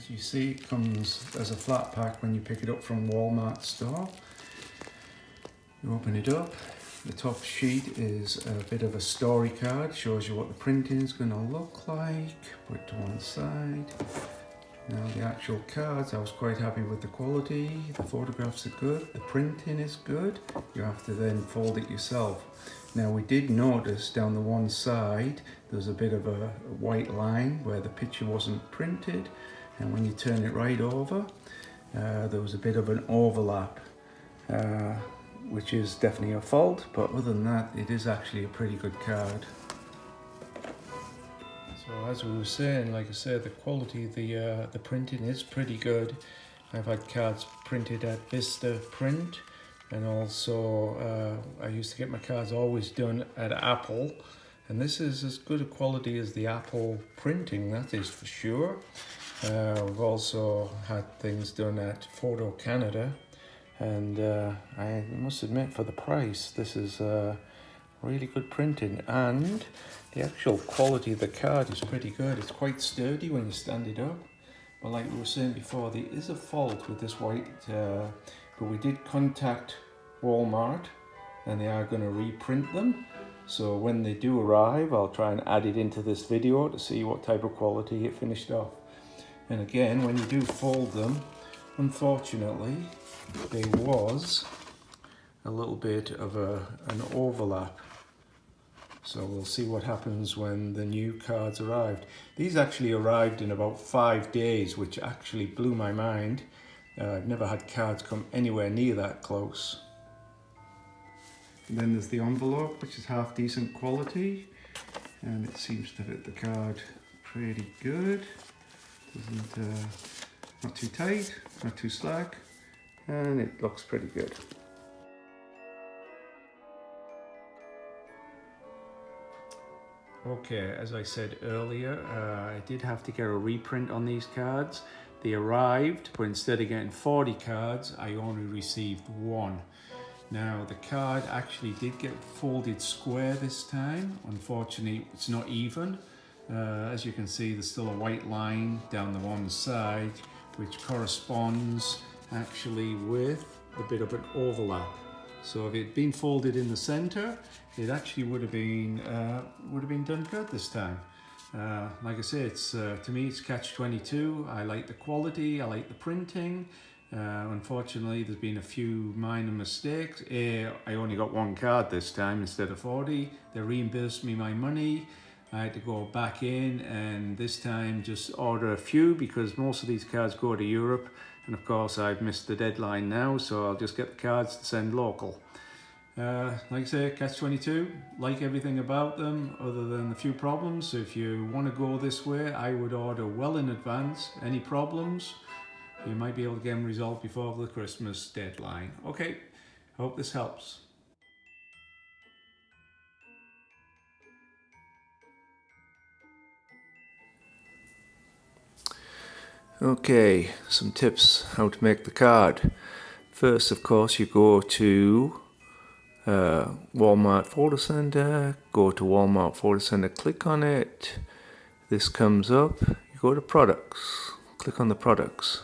As you see, it comes as a flat pack when you pick it up from Walmart store. You open it up. The top sheet is a bit of a story card, shows you what the printing is going to look like. Put it to one side. Now the actual cards, I was quite happy with the quality. The photographs are good, the printing is good. You have to then fold it yourself. Now we did notice down the one side there's a bit of a white line where the picture wasn't printed, and when you turn it right over there was a bit of an overlap, which is definitely a fault, but other than that it is actually a pretty good card. So as we were saying, like I said, the quality of the printing is pretty good. I've had cards printed at Vista Print, and also I used to get my cards always done at Apple, and this is as good a quality as the Apple printing, that is for sure. We've also had things done at Photo Canada, and I must admit, for the price, this is really good printing, and the actual quality of the card is pretty good. It's quite sturdy when you stand it up, but like we were saying before, there is a fault with this white, but we did contact Walmart and they are going to reprint them. So when they do arrive, I'll try and add it into this video to see what type of quality it finished off. And again, when you do fold them, unfortunately, there was a little bit of an overlap. So we'll see what happens when the new cards arrived. These actually arrived in about 5 days, which actually blew my mind. I've never had cards come anywhere near that close. And then there's the envelope, which is half decent quality, and it seems to fit the card pretty good. Not too tight, not too slack, and it looks pretty good. Okay, as I said earlier, I did have to get a reprint on these cards. They arrived, but instead of getting 40 cards, I only received one. Now, the card actually did get folded square this time. Unfortunately, it's not even. As you can see, there's still a white line down the one side, which corresponds actually with a bit of an overlap. So if it had been folded in the center, it actually would have been done good this time. Like I say, it's to me it's catch-22. I like the quality, I like the printing. Unfortunately, there's been a few minor mistakes. I only got one card this time instead of 40. They reimbursed me my money. I had to go back in and this time just order a few, because most of these cards go to Europe, and of course I've missed the deadline now, so I'll just get the cards to send local. Like I say, catch-22, like everything about them other than a few problems. So if you want to go this way, I would order well in advance. Any problems, you might be able to get them resolved before the Christmas deadline. Okay, hope this helps. Okay, some tips how to make the card. First, of course, you go to Walmart Photo Center, go to Walmart Photo Center, click on it. This comes up, you go to products, click on the products.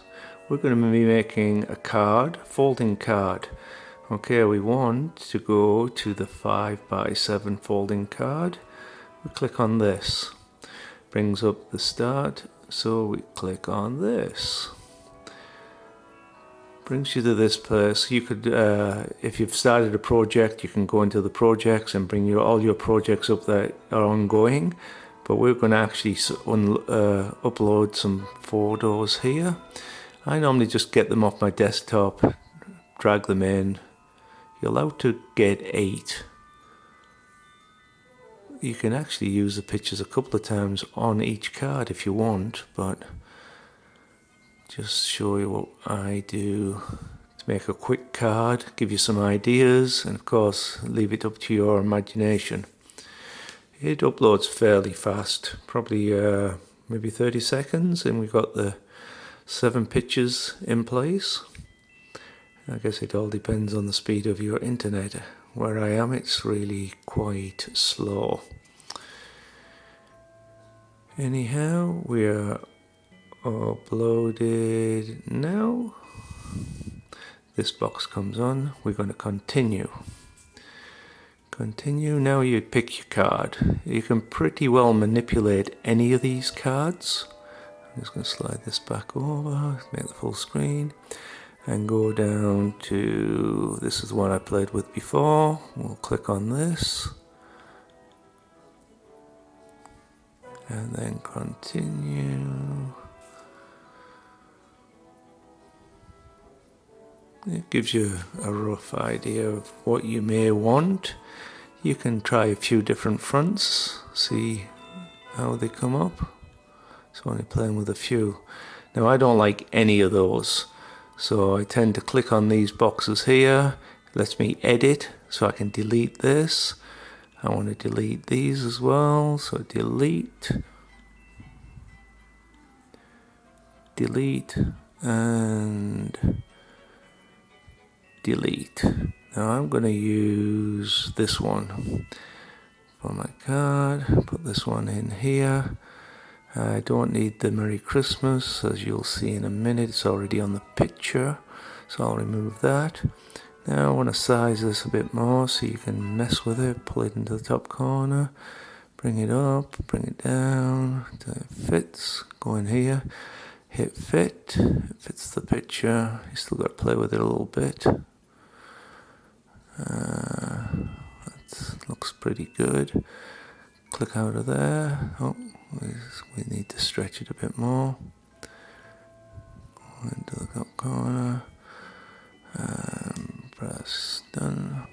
We're going to be making a card, folding card. Okay, we want to go to the 5x7 folding card. We click on this, brings up the start, so we click on this. Brings you to this place. You could, if you've started a project, you can go into the projects and bring all your projects up that are ongoing. But we're going to actually upload some photos here. I normally just get them off my desktop, drag them in. You're allowed to get 8. You can actually use the pictures a couple of times on each card if you want, but just show you what I do to make a quick card, give you some ideas, and of course leave it up to your imagination. It uploads fairly fast, probably maybe 30 seconds, and we've got the 7 pictures in place. I guess it all depends on the speed of your internet. Where I am, it's really quite slow. Anyhow, we're Uploaded now. This box comes on. We're going to continue. Continue. Now you pick your card. You can pretty well manipulate any of these cards. I'm just going to slide this back over, make the full screen, and go down to, this is the one I played with before. We'll click on this. And then continue. It gives you a rough idea of what you may want. You can try a few different fronts, see how they come up. So only playing with a few. Now I don't like any of those, so I tend to click on these boxes here. It lets me edit, so I can delete this. I want to delete these as well, so delete, delete, and delete. Now I'm going to use this one for my card, put this one in here. I don't need the Merry Christmas, as you'll see in a minute, it's already on the picture, so I'll remove that. Now I want to size this a bit more so you can mess with it, pull it into the top corner, bring it up, bring it down, until it fits, go in here, hit fit, it fits the picture, you still got to play with it a little bit. That looks pretty good. Click out of there. Oh, we need to stretch it a bit more. Go into the top corner and press done.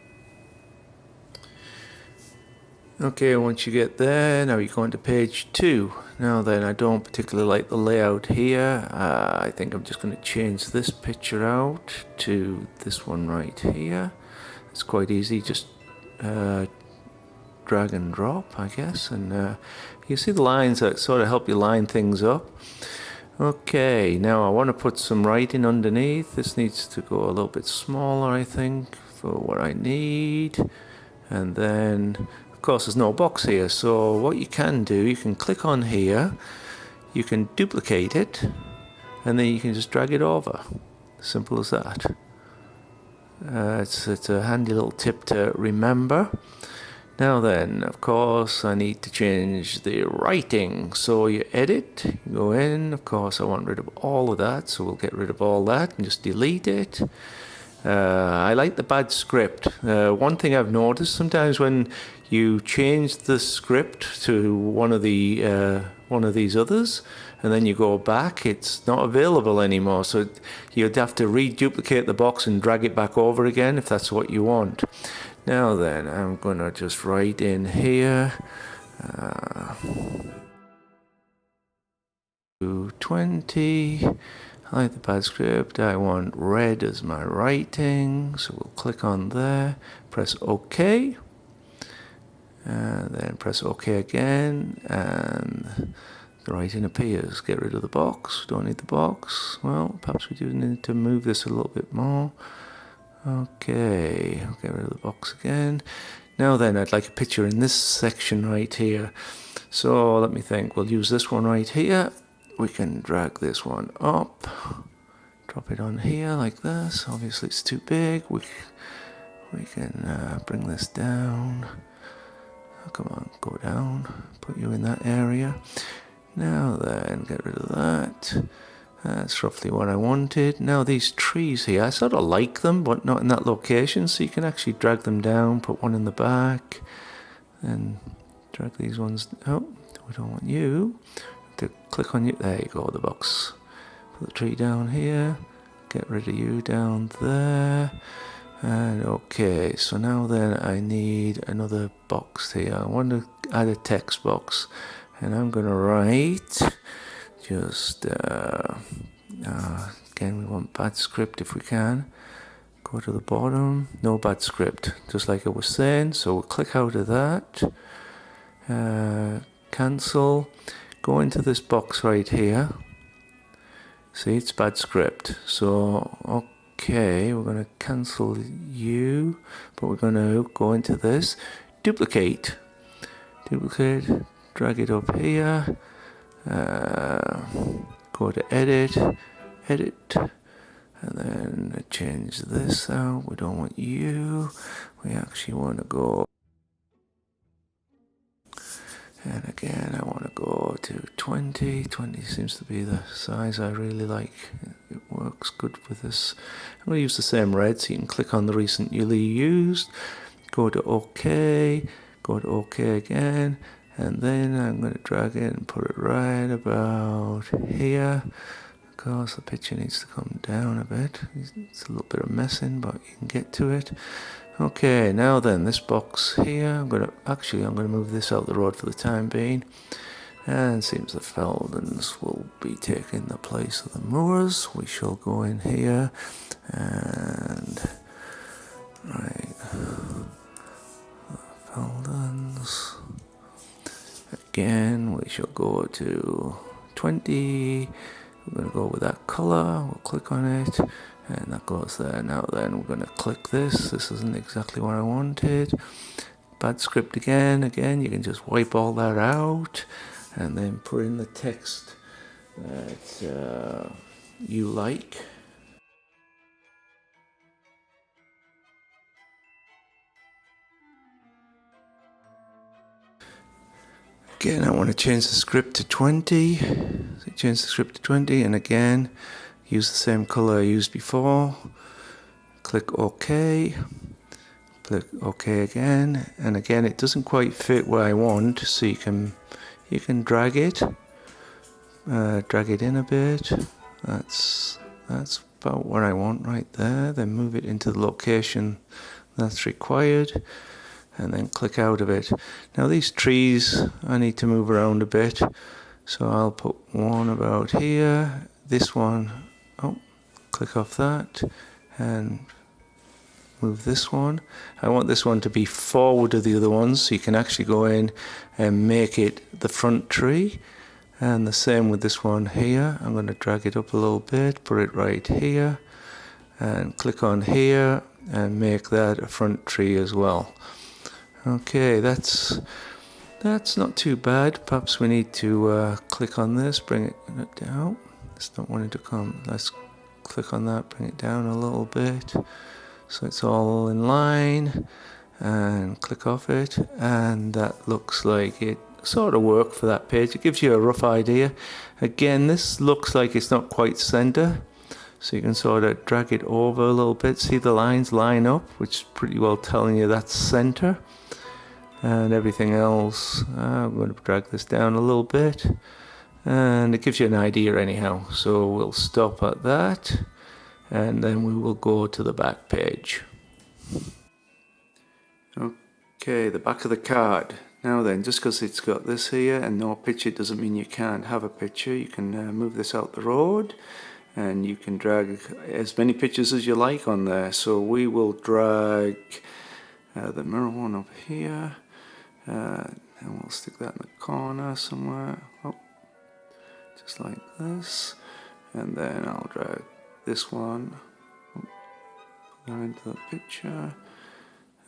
Okay, once you get there, now you're going to page 2. Now then, I don't particularly like the layout here. I think I'm just going to change this picture out to this one right here. It's quite easy, just drag and drop, I guess, and you see the lines that sort of help you line things up. Okay, now I want to put some writing underneath. This needs to go a little bit smaller, I think, for what I need. And then, of course, there's no box here, so what you can do, you can click on here, you can duplicate it, and then you can just drag it over. Simple as that. It's a handy little tip to remember. Now then, of course, I need to change the writing. So you edit, you go in, of course I want rid of all of that, so we'll get rid of all that and just delete it. I like the bad script. One thing I've noticed, sometimes when you change the script to one of these others, and then you go back, it's not available anymore. So you'd have to reduplicate the box and drag it back over again if that's what you want. Now then, I'm gonna just write in here 220. I like the bad script. I want red as my writing, so we'll click on there, press OK, and then press OK again, and the writing appears. Get rid of the box. Don't need the box. Well, perhaps we do need to move this a little bit more. Okay, I'll get rid of the box again. Now then, I'd like a picture in this section right here. So let me think. We'll use this one right here. We can drag this one up, drop it on here like this. Obviously it's too big. We can bring this down. Oh, come on, go down. Put you in that area. Now then, get rid of that. That's roughly what I wanted. Now these trees here, I sort of like them, but not in that location. So you can actually drag them down, put one in the back, and drag these ones. Oh, we don't want you. To click on you. There you go, the box. Put the tree down here. Get rid of you down there. And okay, so now then I need another box here. I want to add a text box. And I'm going to write just, again, we want bad script if we can. Go to the bottom, no bad script, just like I was saying. So we'll click out of that, cancel, go into this box right here. See, it's bad script. So, okay, we're going to cancel you, but we're going to go into this, duplicate, drag it up here. go to edit, edit, and then change this out. We don't want you. We actually want to go, and again I want to go to 20. 20 seems to be the size I really like. It works good with this. I'm going to use the same red, so you can click on the recently used, go to OK, go to OK again, and then I'm going to drag it and put it right about here. Of course, the picture needs to come down a bit. It's a little bit of messing, but you can get to it. Okay, now then, this box here, I'm going to move this out the road for the time being. And it seems the Feldons will be taking the place of the Moors. We shall go in here and right, Feldons. Again, we shall go to 20. We're going to go with that color. We'll click on it, and that goes there. Now then, we're going to click this. This isn't exactly what I wanted. Bad script again. Again, you can just wipe all that out, and then put in the text that you like. Again, I want to change the script to 20. So change the script to 20, and again, use the same color I used before. Click OK. Click OK again, and again, it doesn't quite fit where I want, so you can drag it in a bit. That's about what I want right there. Then move it into the location that's required, and then click out of it. Now these trees I need to move around a bit, so I'll put one about here. This one, click off that and move this one. I want this one to be forward of the other ones, so you can actually go in and make it the front tree. And the same with this one here. I'm going to drag it up a little bit, put it right here, and click on here and make that a front tree as well. Okay, that's not too bad. Perhaps we need to click on this, bring it down. It's not wanting to come. Let's click on that, bring it down a little bit, so it's all in line, and click off it, and that looks like it sort of worked for that page. It gives you a rough idea. Again, this looks like it's not quite center, so you can sort of drag it over a little bit. See the lines line up, which is pretty well telling you that's center. And everything else, I'm going to drag this down a little bit, and it gives you an idea anyhow. So we'll stop at that, and then we will go to the back page. Okay, the back of the card. Now then, just because it's got this here and no picture doesn't mean you can't have a picture. You can move this out the road, and you can drag as many pictures as you like on there. So we will drag the mirror one up here, and we'll stick that in the corner somewhere, just like this. And then I'll drag this one into the picture.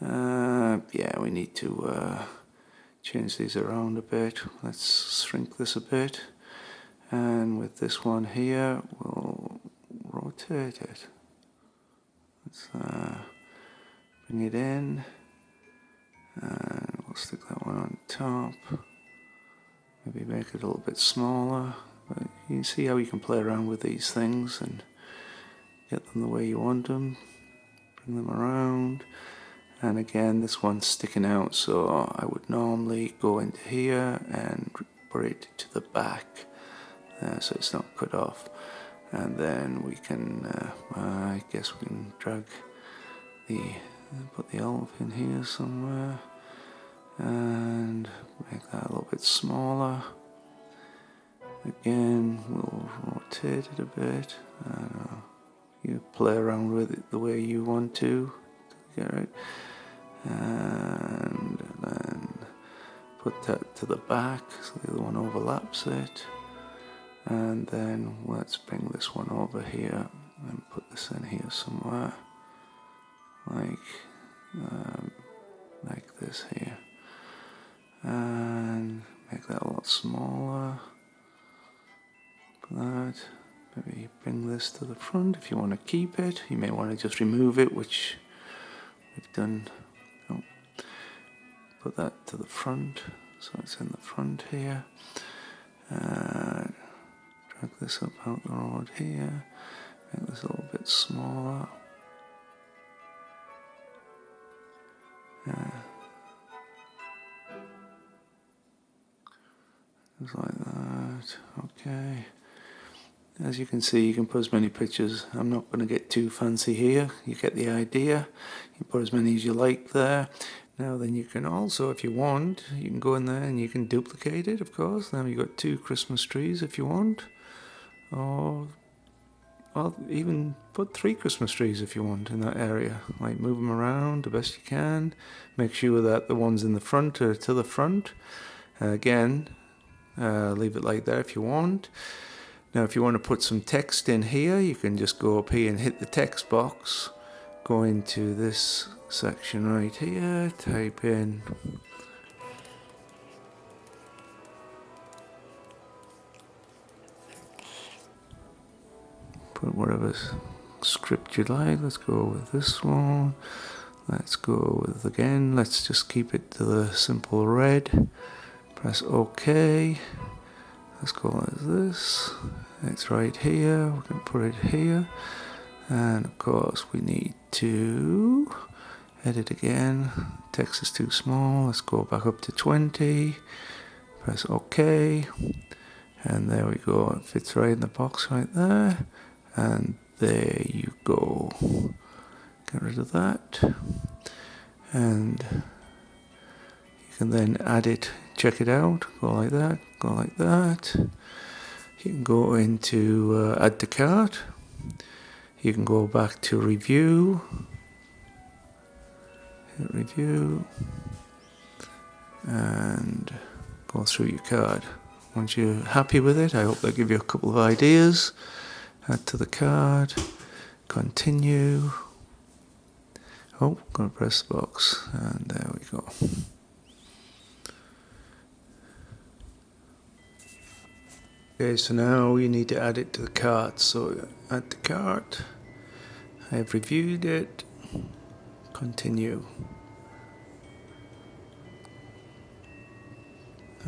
Yeah, we need to change these around a bit. Let's shrink this a bit, and with this one here we'll rotate it. Let's bring it in, and we'll stick that one on top. Maybe make it a little bit smaller, but you can see how you can play around with these things and get them the way you want them. Bring them around. And again, this one's sticking out, so I would normally go into here and bring it to the back, so it's not cut off. And then we can, I guess we can put the elf in here somewhere, and make that a little bit smaller. Again, we'll rotate it a bit. You play around with it the way you want to get it. And then put that to the back so the other one overlaps it, and then let's bring this one over here and put this in here somewhere, like this here, and make that a lot smaller. that. Maybe bring this to the front if you want to keep it. You may want to just remove it, which we've done. Oh, put that to the front, so it's in the front here. Drag this up out the road here. Make this a little bit smaller. Just like that. Okay. As you can see, you can put as many pictures. I'm not going to get too fancy here. You get the idea. You put as many as you like there. Now then you can also, if you want, you can go in there and you can duplicate it, of course. Now you've got 2 Christmas trees if you want. Or well, even put 3 Christmas trees if you want in that area. Like move them around the best you can. Make sure that the ones in the front are to the front. Again, leave it like that if you want. Now if you want to put some text in here, you can just go up here and hit the text box. Go into this section right here, type in put whatever script you like. Let's go with this one. Let's go with, again, let's just keep it to the simple red. Press OK. Let's go like this. It's right here. We can put it here. And of course we need to edit again. Text is too small. Let's go back up to 20. Press OK. And there we go. It fits right in the box right there. And there you go. Get rid of that. And you can then add it, check it out, go like that, go like that. You can go into add to cart. You can go back to review. Hit review. And go through your card. Once you're happy with it, I hope they'll give you a couple of ideas. Add to the card. Continue. Oh, gonna press the box. And there we go. Okay, so now you need to add it to the cart. So add to cart. I have reviewed it. Continue.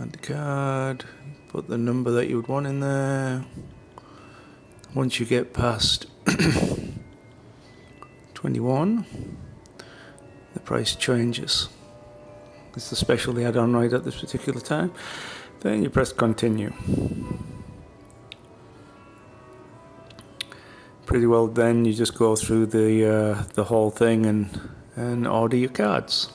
Add the card. Put the number that you would want in there. Once you get past 21, the price changes. It's the special they had on right at this particular time. Then you press continue. Pretty well then you just go through the whole thing and order your cards.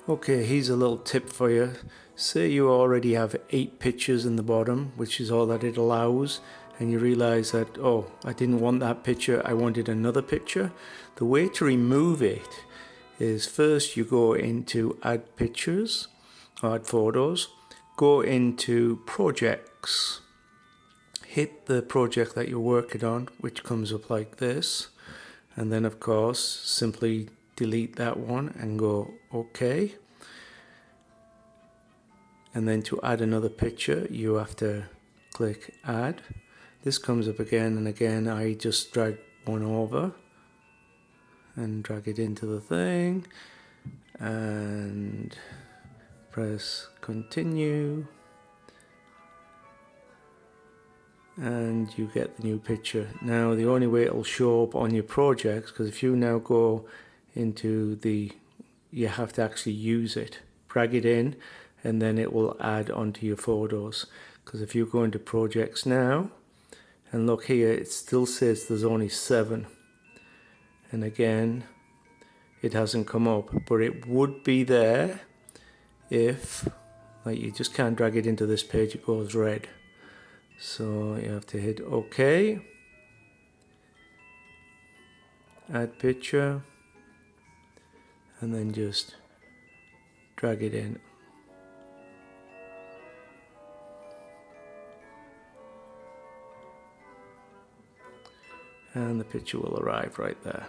Okay, here's a little tip for you. Say you already have 8 pictures in the bottom, which is all that it allows, and you realize that, oh, I didn't want that picture, I wanted another picture. The way to remove it is first you go into add pictures, or add photos, go into projects. Hit the project that you're working on, which comes up like this, and then of course simply delete that one and go OK. And then to add another picture you have to click add. This comes up again and again. I just drag one over and drag it into the thing and press continue. And you get the new picture. Now the only way it'll show up on your projects, because if you now go into you have to actually use it, drag it in, and then it will add onto your photos. Because if you go into projects now and look here, it still says there's only 7, and again it hasn't come up, but it would be there if, like, you just can't drag it into this page, it goes red. So you have to hit OK, add picture, and then just drag it in. And the picture will arrive right there.